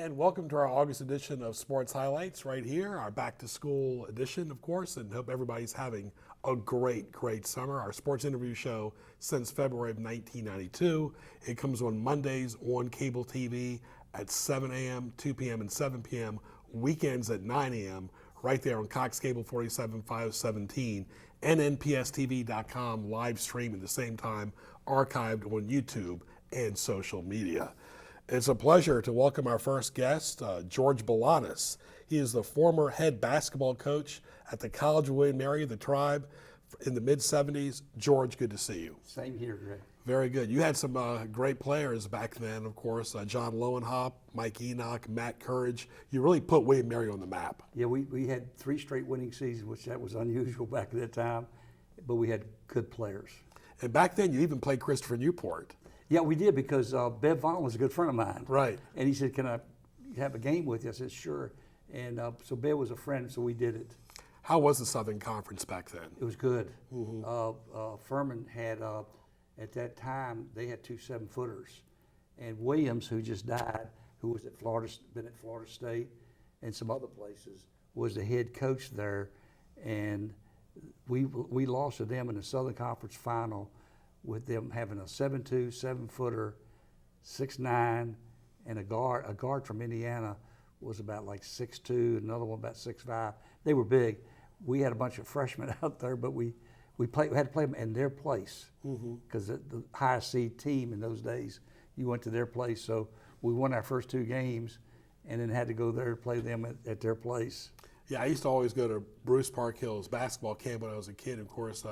And welcome to our August edition of Sports Highlights right here, our back to school edition, of course, and hope everybody's having a great summer. Our sports interview show since February of 1992. It comes on Mondays on cable TV at 7 a.m., 2 p.m., and 7 p.m., weekends at 9 a.m., right there on Cox Cable 47 517 and NPSTV.com, live stream at the same time, archived on YouTube and social media. It's a pleasure to welcome our first guest, George Balanis. He is the former head basketball coach at the College of William Mary, the Tribe, in the mid-'70s. George, good to see you. Same here, Greg. Very good. You had some great players back then, of course, John Lowenhop, Mike Enoch, Matt Courage. You really put William Mary on the map. Yeah, we had 3 straight winning seasons, which that was unusual back at that time, but we had good players. And back then, you even played Christopher Newport. Yeah, we did because Bev Vaughn was a good friend of mine. Right. And he said, "Can I have a game with you?" I said, "Sure." And so Bev was a friend, so we did it. How was the Southern Conference back then? It was good. Furman had, at that time, they had 2 7-footers. And Williams, who just died, who was at been at Florida State and some other places, was the head coach there. And we lost to them in the Southern Conference final with them having a 7'2", 7-footer, 6'9", and a guard from Indiana was about like 6'2", another one about 6'5". They were big. We had a bunch of freshmen out there, but we had to play them in their place because the highest seed team in those days, you went to their place. So we won our first 2 games and then had to go there to play them at their place. Yeah, I used to always go to Bruce Parkhill's basketball camp when I was a kid. Of course,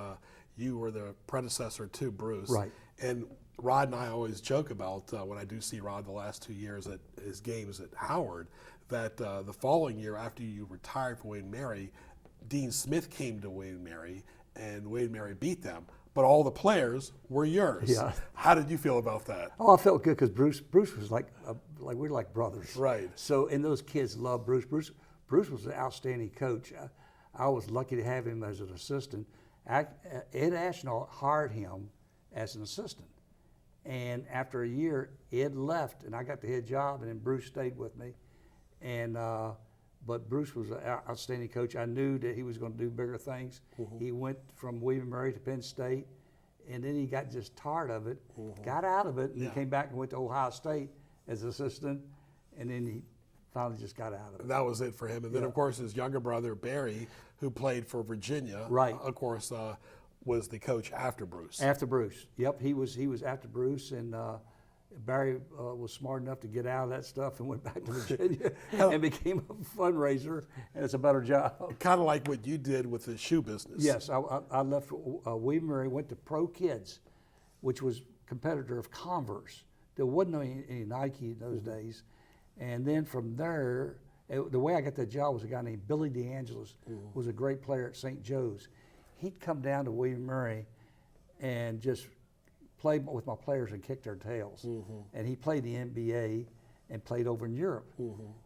you were the predecessor to Bruce. Right. And Rod and I always joke about, when I do see Rod the last 2 years at his games at Howard, that the following year after you retired from William Mary, Dean Smith came to William Mary and William Mary beat them. But all the players were yours. Yeah. How did you feel about that? Oh, I felt good because Bruce was like we're like brothers. Right. So, and those kids loved Bruce. Bruce was an outstanding coach. I was lucky to have him as an assistant. Ed Ashnault hired him as an assistant. And after a year, Ed left, and I got the head job, and then Bruce stayed with me. And but Bruce was an outstanding coach. I knew that he was going to do bigger things. He went from William Mary to Penn State, and then he got just tired of it, got out of it, and he came back and went to Ohio State as assistant, and then he finally just got out of it. That was it for him. And then, of course, his younger brother, Barry, who played for Virginia, right, of course, was the coach after Bruce. After Bruce, yep, he was after Bruce, and Barry was smart enough to get out of that stuff and went back to Virginia and became a fundraiser, and it's a better job. Kind of like what you did with the shoe business. Yes, I left William Mary, went to Pro Kids, which was competitor of Converse. There wasn't any Nike in those days. And then from there, the way I got that job was a guy named Billy DeAngelis, who was a great player at St. Joe's. He'd come down to William Mary and just play with my players and kick their tails. And he played the NBA and played over in Europe.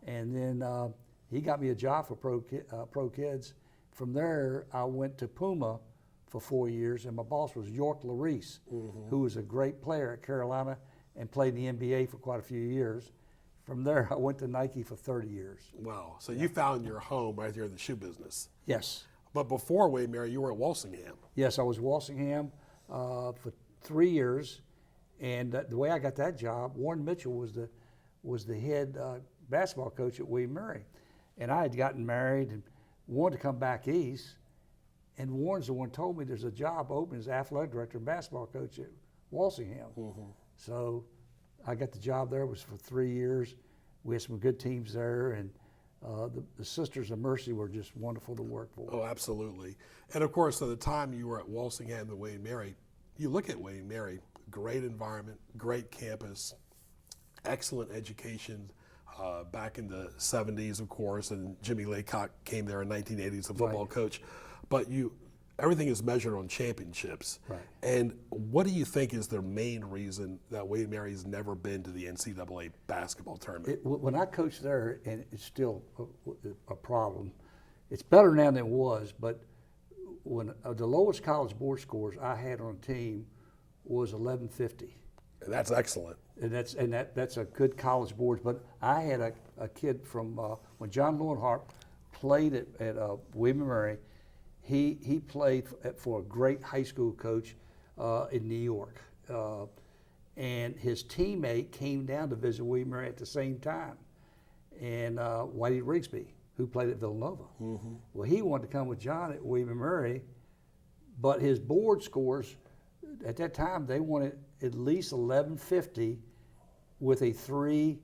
And then he got me a job for Pro Kids. From there, I went to Puma for 4 years, and my boss was York Larice, who was a great player at Carolina and played in the NBA for quite a few years. From there, I went to Nike for 30 years. Wow. So you found your home right here in the shoe business. Yes. But before William Mary, you were at Walsingham. Yes, I was Walsingham for 3 years. And the way I got that job, Warren Mitchell was the head basketball coach at William Mary. And I had gotten married and wanted to come back east. And Warren's the one who told me there's a job open as athletic director and basketball coach at Walsingham. So I got the job there. It was for 3 years. We had some good teams there, and the Sisters of Mercy were just wonderful to work for. Oh, absolutely. And of course, at the time you were at Walsingham and William Mary, you look at William Mary, great environment, great campus, excellent education. Back in the 70s, of course, and Jimmy Laycock came there in 1980 as a football coach. But everything is measured on championships. Right. And what do you think is the main reason that William Mary's never been to the NCAA basketball tournament? When I coached there, and it's still a problem, it's better now than it was, but when the lowest college board scores I had on a team was 1150. And that's excellent. And that's a good college board. But I had a kid from when John Lowenhart played at William and Mary. He played for a great high school coach in New York, and his teammate came down to visit William and Mary at the same time, and Whitey Rigsby, who played at Villanova. Mm-hmm. Well, he wanted to come with John at William and Mary, but his board scores at that time they wanted at least 1150 with a 3.7,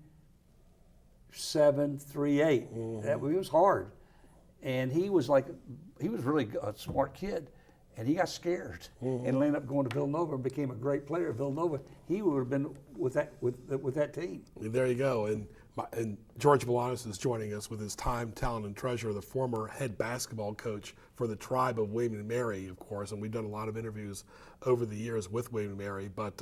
3.8. Mm-hmm. That was hard. And he was really a smart kid, and he got scared and ended up going to Villanova and became a great player at Villanova. He would have been with that team. There you go. And George Bolanos is joining us with his time, talent, and treasure, the former head basketball coach for the tribe of William and Mary, of course. And we've done a lot of interviews over the years with William and Mary. But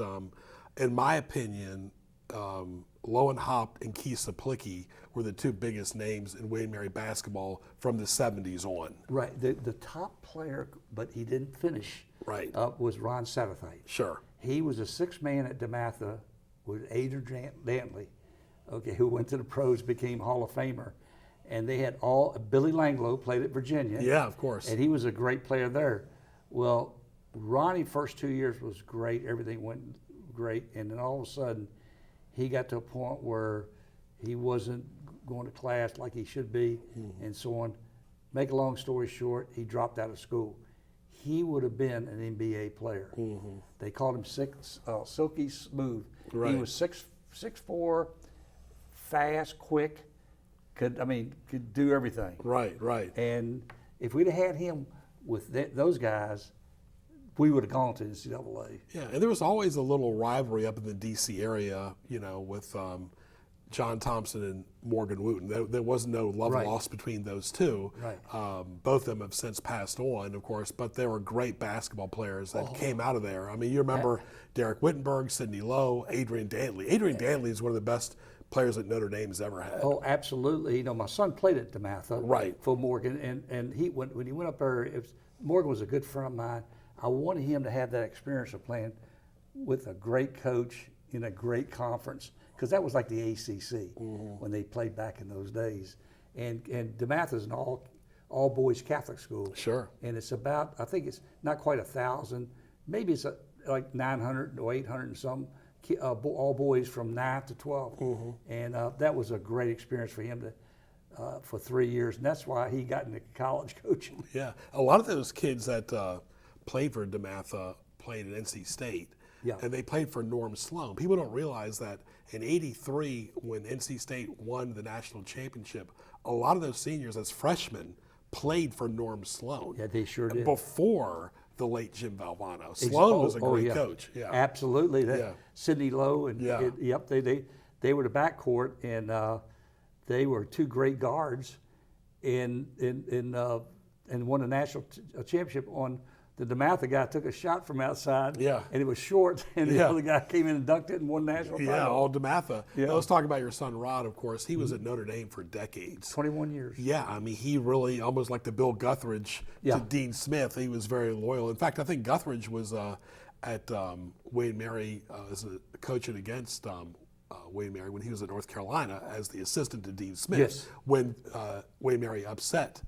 in my opinion, Lowenhart and Keith Saplicki were the two biggest names in William and Mary basketball from the 70s on. Right. The top player, but he didn't finish, right, was Ron Satterthwaite. Sure. He was a sixth man at DeMatha with Adrian Dantley, okay, who went to the pros, became Hall of Famer. And they had Billy Langlo played at Virginia. Yeah, of course. And he was a great player there. Well, Ronnie first 2 years was great. Everything went great. And then all of a sudden, he got to a point where he wasn't going to class like he should be, and so on. Make a long story short, he dropped out of school. He would have been an NBA player. Mm-hmm. They called him Silky Smooth. Right. He was 6'4", fast, quick, could do everything. Right. And if we'd have had him with those guys, we would have gone to NCAA. Yeah, and there was always a little rivalry up in the D.C. area, with John Thompson and Morgan Wooten. There was no love lost between those two. Right. Both of them have since passed on, of course, but they were great basketball players that came out of there. I mean, you remember Derek Wittenberg, Sidney Lowe, Adrian Dantley. Adrian Dantley is one of the best players that Notre Dame has ever had. Oh, absolutely. My son played at DeMatha right. for Morgan, and when he went up there, Morgan was a good friend of mine. I wanted him to have that experience of playing with a great coach in a great conference, because that was like the ACC when they played back in those days. And DeMatha is an all boys Catholic school. Sure. And it's about, I think it's not quite 1,000, maybe it's like 900 or 800 and some, all boys from 9 to 12. And that was a great experience for him for 3 years, and that's why he got into college coaching. Yeah, a lot of those kids that played for DeMatha played at NC State, and they played for Norm Sloan. People don't realize that in '83, when NC State won the national championship, a lot of those seniors as freshmen played for Norm Sloan. Yeah, they sure did. Before the late Jim Valvano. Sloan was a great coach. Yeah, absolutely. Sidney Lowe and they were the backcourt, and they were two great guards, and won a national championship on. The DeMatha guy took a shot from outside, and it was short, and the other guy came in and dunked it and won national title. Yeah, all DeMatha. Now, let's talk about your son Rod, of course. He was at Notre Dame for decades. 21 years. Yeah, I mean, he really, almost like the Bill Guthridge to Dean Smith, he was very loyal. In fact, I think Guthridge was at Wayne Mary as a coaching against Wayne Mary when he was at North Carolina as the assistant to Dean Smith when Wayne Mary upset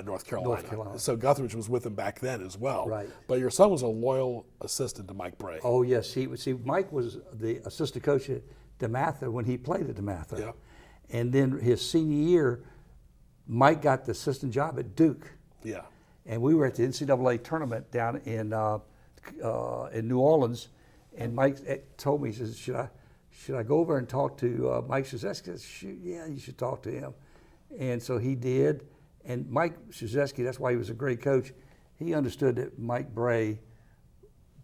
North Carolina. So Guthridge was with him back then as well. Right. But your son was a loyal assistant to Mike Brey. Oh, yes. Mike was the assistant coach at DeMatha when he played at DeMatha. Yeah. And then his senior year, Mike got the assistant job at Duke. Yeah. And we were at the NCAA tournament down in New Orleans, and Mike told me, he says, should I go over and talk to Mike Krzyzewski? Yeah, you should talk to him. And so he did. And Mike Krzyzewski, that's why he was a great coach. He understood that Mike Brey,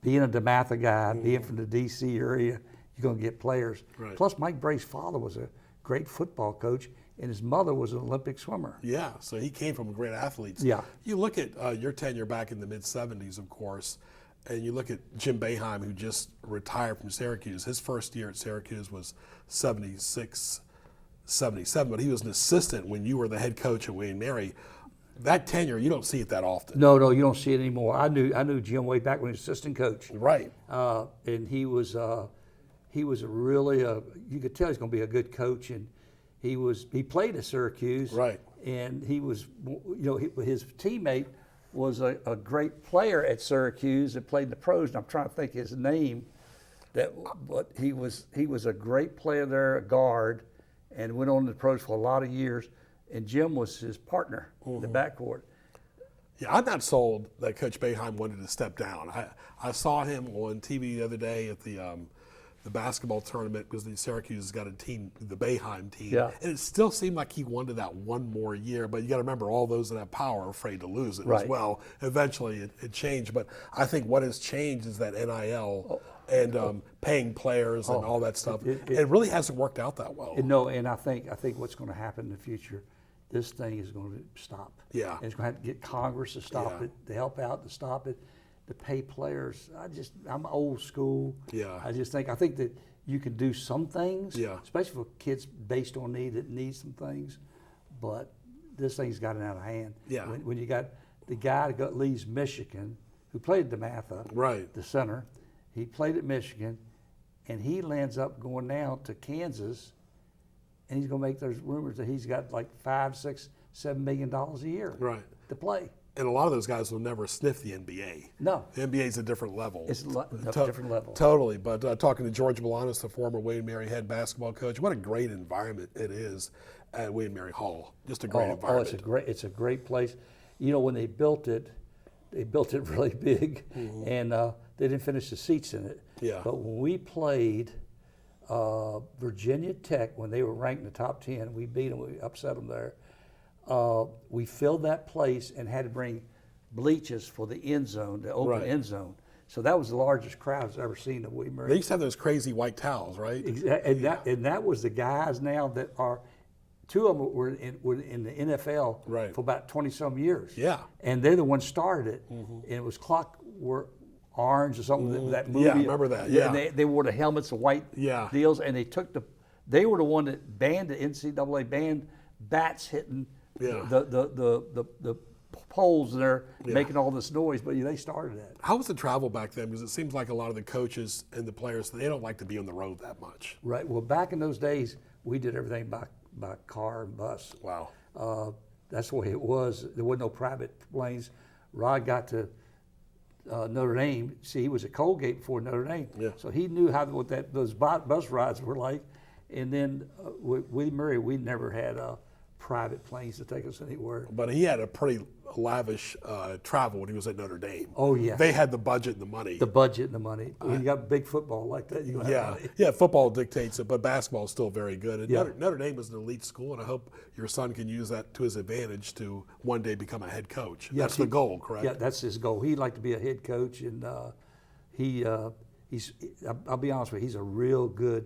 being a DeMatha guy, being from the D.C. area, you're going to get players. Right. Plus, Mike Brey's father was a great football coach, and his mother was an Olympic swimmer. Yeah, so he came from great athletes. Yeah. You look at your tenure back in the mid-'70s, of course, and you look at Jim Boeheim, who just retired from Syracuse. His first year at Syracuse was 76, 77, but he was an assistant when you were the head coach at Wayne Mary. That tenure, you don't see it that often. No, you don't see it anymore. I knew Jim way back when he was assistant coach. Right. And he was he was you could tell he's going to be a good coach, and he played at Syracuse, Right. and he was, his teammate was a great player at Syracuse that played in the pros, and I'm trying to think his name. But he was a great player there, a guard, and went on to the pros for a lot of years. And Jim was his partner in the backcourt. Yeah, I'm not sold that Coach Boeheim wanted to step down. I saw him on TV the other day at the basketball tournament because the Syracuse has got a team, the Boeheim team, Yeah. and it still seemed like he wanted that one more year. But you got to remember, all those that have power are afraid to lose it as Right. well. Eventually, it changed. But I think what has changed is that NIL and paying players and all that stuff. It really hasn't worked out that well. No, and I think what's going to happen in the future, this thing is going to stop. Yeah. And it's going to have to get Congress to stop Yeah. it, to help out, to stop it, to pay players. I'm old school. Yeah. I think that you can do some things, Yeah. especially for kids based on need that need some things, but this thing's gotten out of hand. Yeah. When you got the guy that leaves Michigan, who played at DeMatha, Right. the center, he played at Michigan, and he lands up going now to Kansas, and he's going to make those rumors that he's got like $5, $6, $7 million a year Right. to play. And a lot of those guys will never sniff the NBA. No. The NBA is a different level. It's a different level. Totally. But talking to George Balanos, the former William Mary head basketball coach, what a great environment it is at William Mary Hall. Just a great environment. It's a great place. You know, when they built it really big, and they didn't finish the seats in it. Yeah. But when we played Virginia Tech, when they were ranked in the top 10, we beat them, we upset them there. We filled that place and had to bring bleachers for the end zone, the open Right. end zone. So that was the largest crowd I've ever seen at William They Mary. used to have those crazy white towels, right? And that was the guys now that are, two of them were in the NFL Right. for about 20-some years. Yeah. And they're the ones started it. And it was Clockwork Orange or something, that movie. Yeah, I remember that, yeah. And they wore the helmets, the white Yeah. deals, and they were the one that banned the NCAA, banned bats hitting Yeah. the poles there, making all this noise, but they started that. How was the travel back then? Because it seems like a lot of the coaches and the players, they don't like to be on the road that much. Right. Well, back in those days, we did everything by car and bus. Wow. That's the way it was. There wasn't no private planes. Rod got to Notre Dame. See, he was at Colgate before Notre Dame, Yeah. so he knew what those bus rides were like. And then with William Murray, we never had private planes to take us anywhere. But he had a pretty lavish travel when he was at Notre Dame. Oh, yeah. They had the budget and the money. The budget and the money. When you got big football like that, you have money. Yeah, football dictates it, but basketball is still very good. And Yeah. Notre Dame is an elite school, and I hope your son can use that to his advantage to one day become a head coach. Yeah, That's the goal, correct? Yeah, that's his goal. He'd like to be a head coach, and I'll be honest with you, he's a real good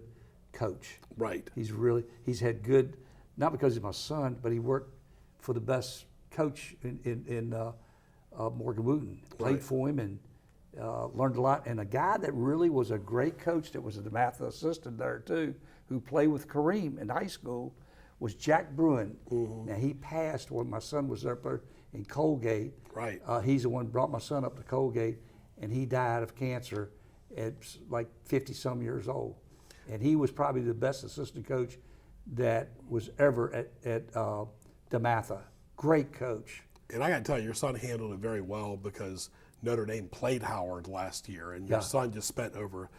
coach. Right. He's had good, not because he's my son, but he worked for the best coach in Morgan Wooten. Played Right. for him and learned a lot. And a guy that really was a great coach that was a DeMatha assistant there too, who played with Kareem in high school, was Jack Bruin. Now he passed when my son was up there in Colgate. Right. He's the one who brought my son up to Colgate, and he died of cancer at like 50-some years old. And he was probably the best assistant coach that was ever at DeMatha. Great coach. And I got to tell you, your son handled it very well because Notre Dame played Howard last year, and your Yeah. son just spent over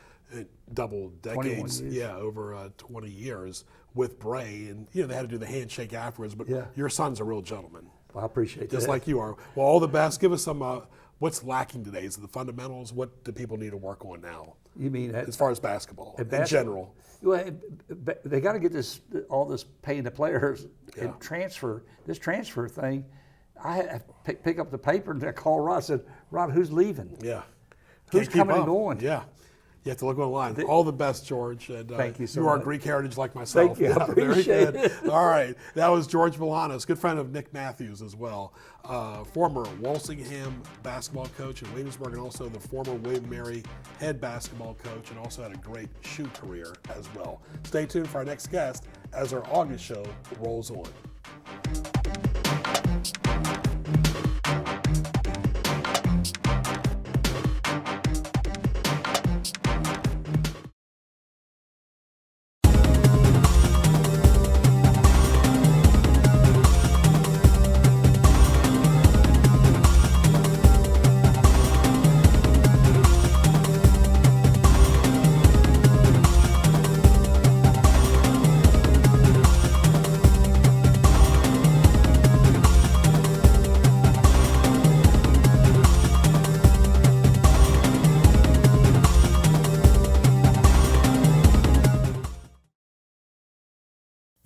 double 21 decades, years. over 20 years with Bray, and they had to do the handshake afterwards. But Yeah. your son's a real gentleman, Well, I appreciate just that. like you are. Well, all the best. Give us some. What's lacking today? Is it the fundamentals? What do people need to work on now, You mean as far as basketball in basketball? general? Well, they got to get all this paying the players Yeah. and transfer. This transfer thing, I had to pick up the paper and I called Rod. I said, Rod, who's leaving? Yeah. Who's Can't keep coming and up. going? Yeah. You have to look online. All the best, George. And, Thank you so You are much. Greek heritage like myself. Thank you. I Very appreciate good. All right. That was George Balanos, good friend of Nick Matthews as well. Former Walsingham basketball coach in Williamsburg, and also the former William Mary head basketball coach, and also had a great shoe career as well. Stay tuned for our next guest as our August show rolls on.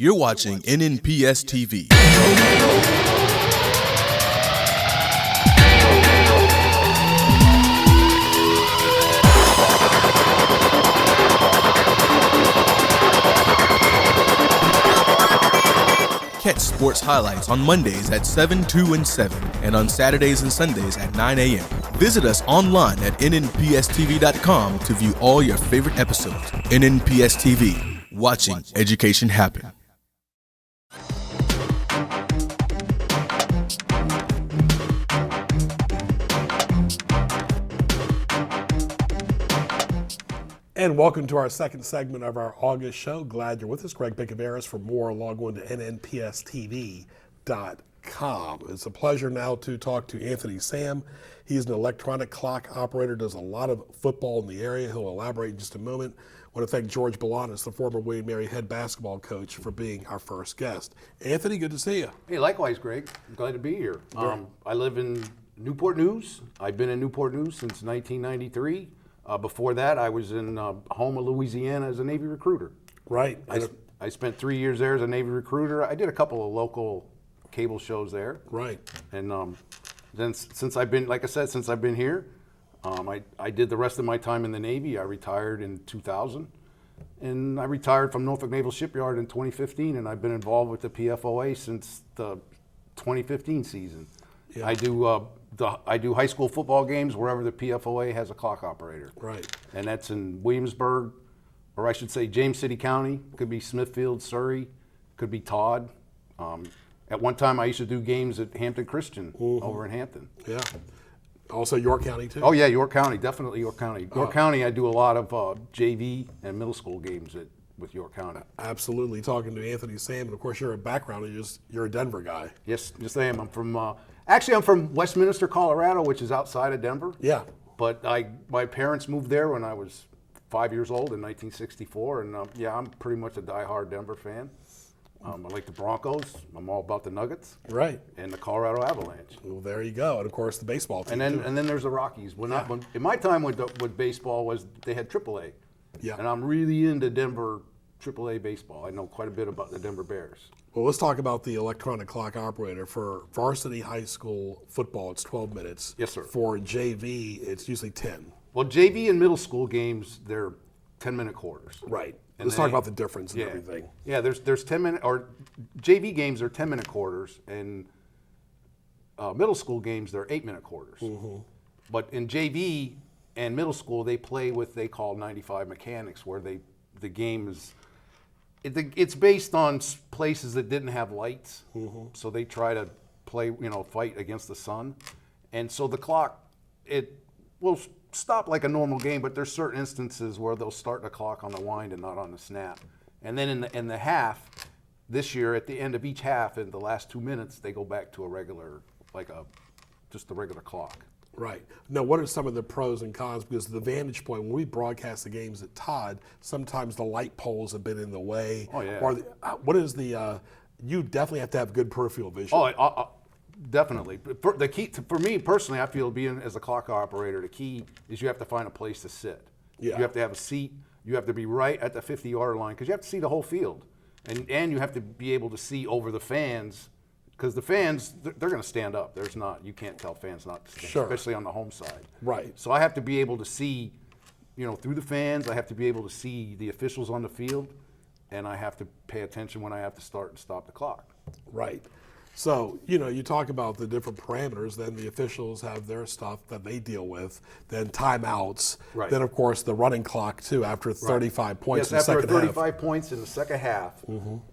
You're watching NNPS TV. Catch sports highlights on Mondays at 7, 2, and 7, and on Saturdays and Sundays at 9 a.m. Visit us online at nnpstv.com to view all your favorite episodes. NNPS TV, watching education happen. And welcome to our second segment of our August show. Glad you're with us. Greg Bicoveris. For more, log on to nnpstv.com. It's a pleasure now to talk to Anthony Sam. He's an electronic clock operator, does a lot of football in the area. He'll elaborate in just a moment. I want to thank George Balanis, the former William Mary head basketball coach, for being our first guest. Anthony, good to see you. Hey, likewise, Greg. I'm glad to be here. I live in Newport News. I've been in Newport News since 1993. Before that, I was in Houma, Louisiana as a Navy recruiter. Right. I spent 3 years there as a Navy recruiter. I did a couple of local cable shows there. Right. And then since I've been, like I said, since I've been here, I did the rest of my time in the Navy. I retired in 2000. And I retired from Norfolk Naval Shipyard in 2015, and I've been involved with the PFOA since the 2015 season. Yeah. I do high school football games wherever the PFOA has a clock operator. Right. And that's in Williamsburg, or I should say James City County. Could be Smithfield, Surrey, could be Todd. At one time I used to do games at Hampton Christian over in Hampton. Yeah. Also York County too? Oh yeah, York County, definitely York County. York County, I do a lot of JV and middle school games with York County. Absolutely. Talking to Anthony Sam, and of course you're a background, you're a Denver guy. Yes, I am. I'm from Westminster, Colorado, which is outside of Denver. Yeah. But my parents moved there when I was 5 years old in 1964, and I'm pretty much a diehard Denver fan. I like the Broncos. I'm all about the Nuggets. Right. And the Colorado Avalanche. Well, there you go. And of course the baseball team. And then there's the Rockies. When in my time with baseball was they had AAA. Yeah. And I'm really into Denver AAA baseball. I know quite a bit about the Denver Bears. Well, let's talk about the electronic clock operator. For varsity high school football, it's 12 minutes. Yes, sir. For JV, it's usually 10. Well, JV and middle school games, they're 10-minute quarters. Right. Let's talk about the difference and everything. Yeah, there's 10-minute, or JV games are 10-minute quarters, and middle school games, they're 8-minute quarters. Mm-hmm. But in JV and middle school, they play with they call 95 mechanics, where the game is, it's based on places that didn't have lights, so they try to play, fight against the sun, and so the clock, it will stop like a normal game, but there's certain instances where they'll start the clock on the wind and not on the snap, and then in the half, this year at the end of each half, in the last 2 minutes, they go back to a regular, just a regular clock. Right. Now, what are some of the pros and cons? Because the vantage point, when we broadcast the games at Todd, sometimes the light poles have been in the way. Oh, yeah. Or what is you definitely have to have good peripheral vision. Oh, definitely. The key, for me personally, I feel being as a clock operator, the key is you have to find a place to sit. Yeah. You have to have a seat. You have to be right at the 50-yard line because you have to see the whole field. And you have to be able to see over the fans. Because the fans, they're going to stand up. You can't tell fans not to stand, sure. Especially on the home side. Right. So I have to be able to see, through the fans. I have to be able to see the officials on the field, and I have to pay attention when I have to start and stop the clock. Right. So, you talk about the different parameters, then the officials have their stuff that they deal with, then timeouts, right. Then of course the running clock too after 35 points in the after second half. 35 points in the second half,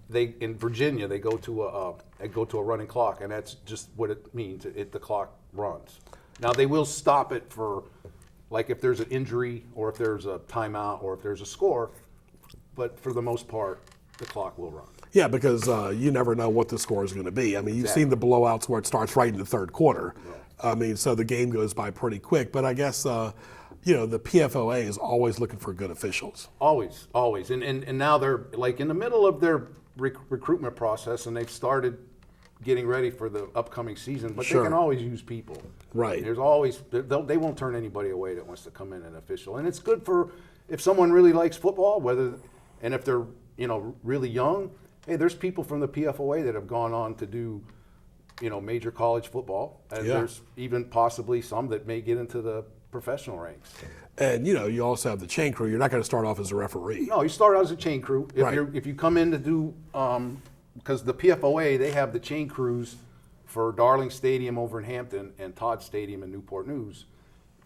they in Virginia they go to a running clock, and that's just what it means. The clock runs. Now they will stop it for, like if there's an injury or if there's a timeout or if there's a score, but for the most part, the clock will run. Yeah, because you never know what the score is going to be. I mean, you've seen the blowouts where it starts right in the third quarter. Yeah. I mean, so the game goes by pretty quick. But I guess, the PFOA is always looking for good officials. Always. And now they're like in the middle of their recruitment process, and they've started getting ready for the upcoming season. But Sure. They can always use people. Right. There's always, they won't turn anybody away that wants to come in and official. And it's good for if someone really likes football, and if they're, really young, Hey, there's people from the PFOA that have gone on to do, major college football, and Yeah. there's even possibly some that may get into the professional ranks. And you also have the chain crew. You're not going to start off as a referee. No, you start out as a chain crew. Right. If you come in to do, because the PFOA, they have the chain crews for Darling Stadium over in Hampton and Todd Stadium in Newport News,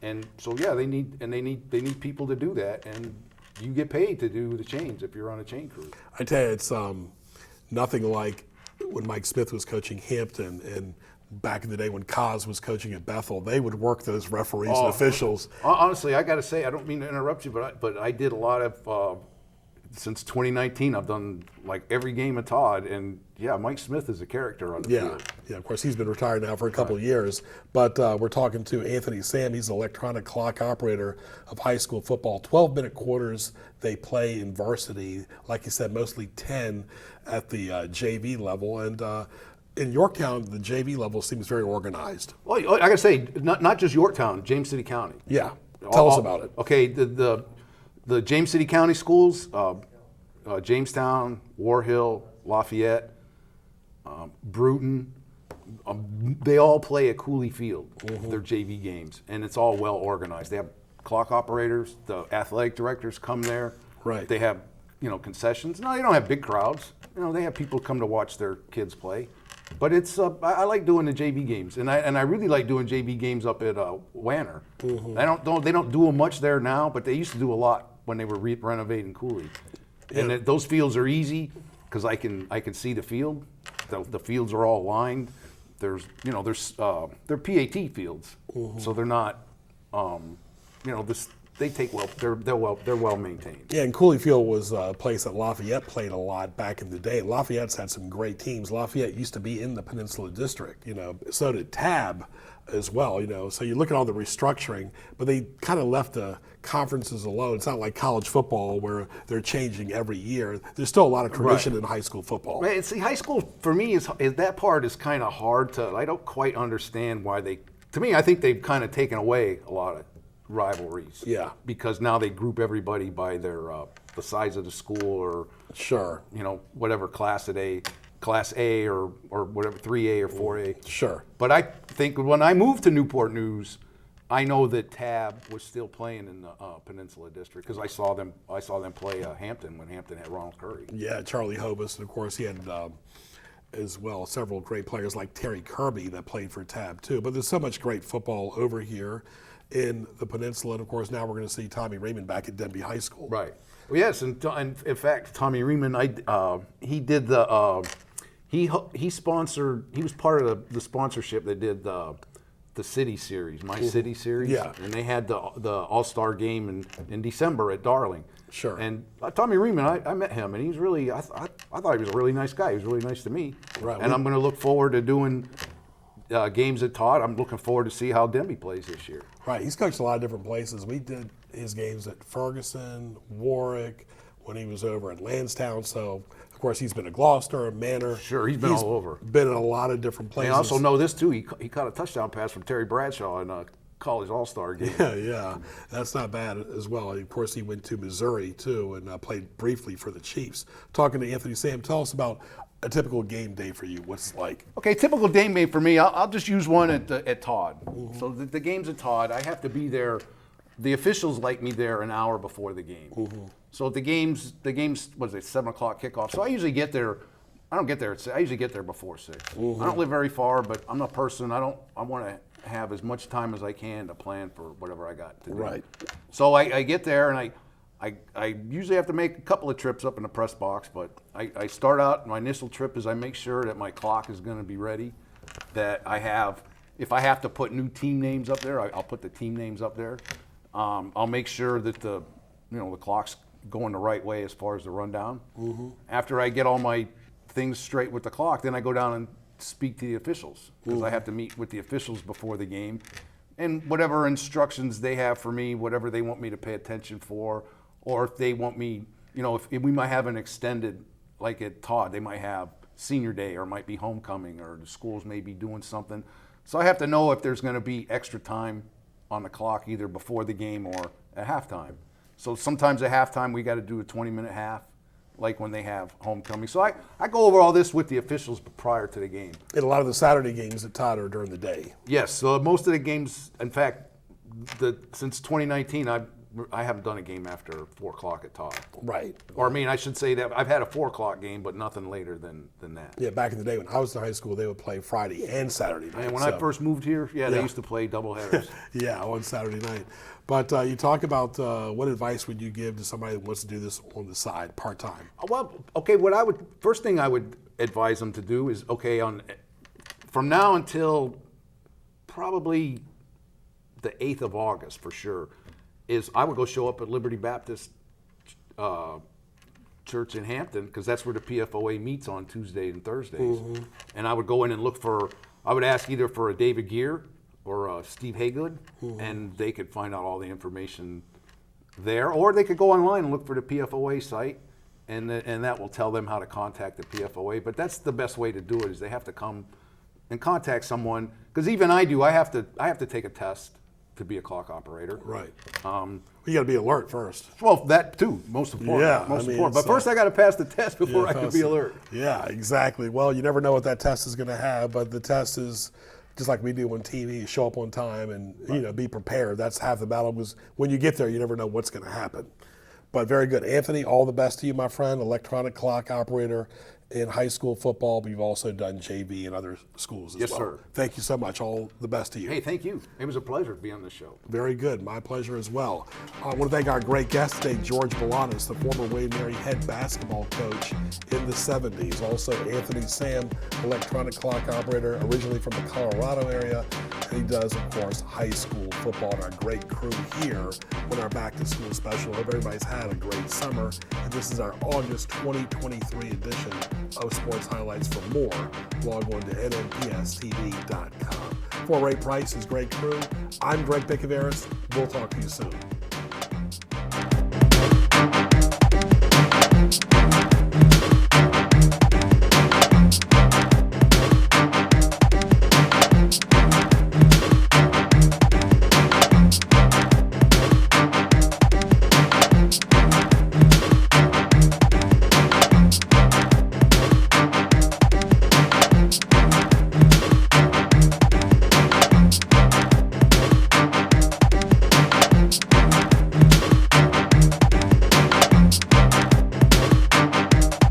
and so yeah, they need people to do that, and you get paid to do the chains if you're on a chain crew. I tell you, it's nothing like when Mike Smith was coaching Hampton and back in the day when Kaz was coaching at Bethel. They would work those referees and officials. Honestly, I got to say, I don't mean to interrupt you, but I did a lot of since 2019. I've done like every game of Todd, and yeah, Mike Smith is a character on the Yeah, field. yeah. Of course, he's been retired now for a couple of years. But we're talking to Anthony Sam. He's an electronic clock operator of high school football. 12-minute quarters they play in varsity. Like you said, mostly 10 at the JV level. And in Yorktown, the JV level seems very organized. Well, I got to say, not just Yorktown, James City County. Yeah. Tell us about it. Okay, the James City County schools, Jamestown, War Hill, Lafayette, Bruton, they all play at Cooley Field, their JV games, and it's all well organized. They have clock operators, the athletic directors come there. Right. They have, concessions. No, they don't have big crowds. They have people come to watch their kids play. But it's I like doing the JV games, and I really like doing JV games up at Wanner. They don't do them much there now, but they used to do a lot when they were renovating Cooley. And those fields are easy because I can see the field. The fields are all lined. They're PAT fields, so they're not they take well. They're well maintained. Yeah, and Cooley Field was a place that Lafayette played a lot back in the day. Lafayette's had some great teams. Lafayette used to be in the Peninsula District, so did Tab as well, So you look at all the restructuring, but they kind of left the conferences alone. It's not like college football where they're changing every year. There's still a lot of tradition in high school football. Man, see, high school for me is that part is kind of hard to. I don't quite understand why they. To me, I think they've kind of taken away a lot of rivalries. Yeah. Because now they group everybody by their the size of the school or Sure. Whatever class A or whatever 3A or 4A. Sure. But I think when I moved to Newport News, I know that Tab was still playing in the Peninsula District because I saw them play Hampton when Hampton had Ronald Curry. Yeah, Charlie Hobus, and of course he had as well several great players like Terry Kirby that played for Tab too. But there's so much great football over here in the Peninsula, and of course now we're going to see Tommy Raymond back at Denby High School. Right. Well, yes, and in fact, Tommy Raymond, he did the he sponsored. He was part of the sponsorship that did the City Series, My City Series. Yeah. And they had the All-Star game in December at Darling. Sure. And Tommy Raymond, I met him, and he's really, I thought he was a really nice guy. He was really nice to me. Right. And I'm going to look forward to doing games at Todd. I'm looking forward to see how Denby plays this year. Right, he's coached a lot of different places. We did his games at Ferguson, Warwick, when he was over at Lansdowne. So, of course, he's been at Gloucester, Manor. Sure, he's been all over. Been in a lot of different And places. I also know this, too. He caught a touchdown pass from Terry Bradshaw in a college All-Star game. Yeah, that's not bad as well. Of course, he went to Missouri, too, and played briefly for the Chiefs. Talking to Anthony Sam, tell us about a typical game day for you. What's it like? Okay, typical game day for me, I'll just use one at Todd. So the games at Todd, I have to be there. The officials like me there an hour before the game. So the games, what is it, 7 o'clock kickoff. So I usually get there, I don't get there at 6, I usually get there before 6. I don't live very far, but I'm a person, I want to have as much time as I can to plan for whatever I got to do. Right. So I get there and I usually have to make a couple of trips up in the press box, but I start out, my initial trip is I make sure that my clock is going to be ready, that I have, if I have to put new team names up there, I'll put the team names up there. I'll make sure that the clock's going the right way as far as the rundown. After I get all my things straight with the clock, then I go down and speak to the officials because I have to meet with the officials before the game. And whatever instructions they have for me, whatever they want me to pay attention for, or if they want me, if we might have an extended, like at Todd, they might have senior day or might be homecoming or the schools may be doing something. So I have to know if there's going to be extra time on the clock either before the game or at halftime. So sometimes at halftime we got to do a 20-minute half. like when they have homecoming. So I go over all this with the officials prior to the game. And a lot of the Saturday games at Todd are during the day. Yes, so most of the games, in fact, since 2019, I haven't done a game after 4 o'clock at Todd. Right. Or I mean, I should say that I've had a 4 o'clock game, but nothing later than that. Yeah, back in the day when I was in high school, they would play Friday and Saturday night. And when I so- first moved here, they used to play doubleheaders. Yeah, on Saturday night. But you talk about what advice would you give to somebody that wants to do this on the side, part-time? Well, okay, first thing I would advise them to do is, from now until probably the 8th of August for sure, is I would go show up at Liberty Baptist Church in Hampton, because that's where the PFOA meets on Tuesdays and Thursdays. And I would go in and I would ask either for a David Gear or a Steve Haygood, and they could find out all the information there. Or they could go online and look for the PFOA site, and that will tell them how to contact the PFOA. But that's the best way to do it, is they have to come and contact someone, because even I have to take a test to be a clock operator. Right. You got to be alert first. Well, that too, most important. Yeah, most I mean, important. But it's, first, I got to pass the test before I can be alert. Yeah, exactly. Well, you never know what that test is going to have, but the test is just like we do on TV, show up on time and be prepared. That's half the battle, because when you get there, you never know what's going to happen. But very good. Anthony, all the best to you, my friend. Electronic clock operator in high school football, but you've also done JV in other schools as Yes, well. sir. Thank you so much. All the best to you. Hey, thank you. It was a pleasure to be on the show. Very good. My pleasure as well. I want to thank our great guest today, George Balanos, the former Wayne Mary head basketball coach in the 70s. Also, Anthony Sam, electronic clock operator, originally from the Colorado area. And he does, of course, high school football. And our great crew here with our back to school special. Hope everybody's had a great summer. And this is our August 2023 edition of Sports Highlights. For more, log on to nnpstv.com. For Ray Price's great crew, I'm Greg Picaveras. We'll talk to you soon.